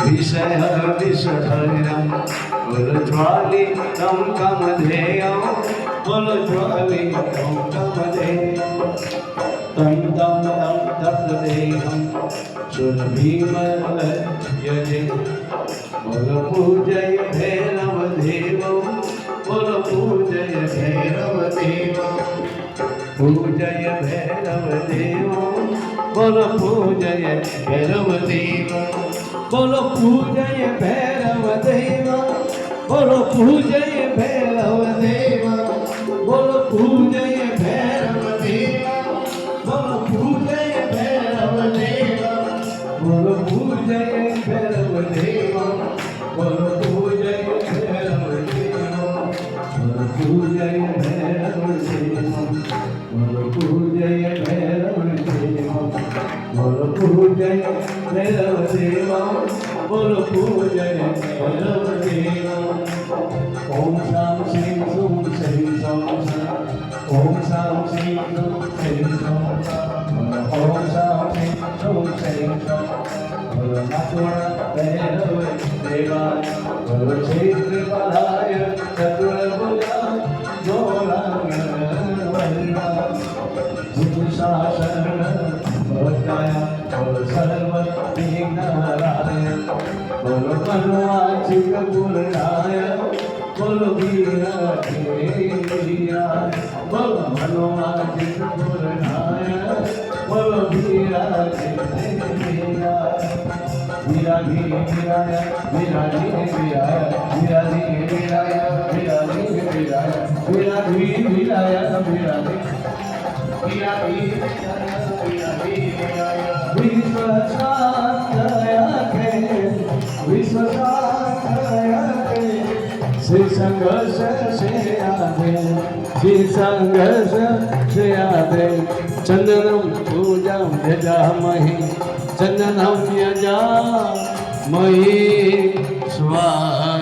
विषय विषधरम ज्वाली तम कामधेय ज्वाली तम कामधेय तम तम तम तत्देहम सुरभीमलयजे पूजय भैरव देव पूजय भैरव देव पूजय भैरव देव पूजय भैरव देव पूजय भैरव देव पूजय भैरव देव पूजय भैरव देव पूजय भैरव देव पूजय भैरव देव पूजय भैरव देव पूजय भैरव देव पूजय भैरव देव पूजय भैरव देव पूजय भैरव देव ओम शाम श्री ओम श्री ओम शाम श्री ओम श्री ओम शाम श्री ओम श्री भैरव देवा क्षेत्र पलाय चतुर्भुजा शासन सर्व विघ्नहराय मनवांचित पूर्णाय वीराय मनवांचित पूर्णाय वीराय विरागी विराय विरागी विराय विरागी विराय विरागी विराय विरागी विराय विरागी विरागी विराय विश्व शांतयते श्री संघर्ष से आदे श्री संघर्ष से आदे चंदनम पूजा यजामहि चंदनम यजामहि स्वाहा।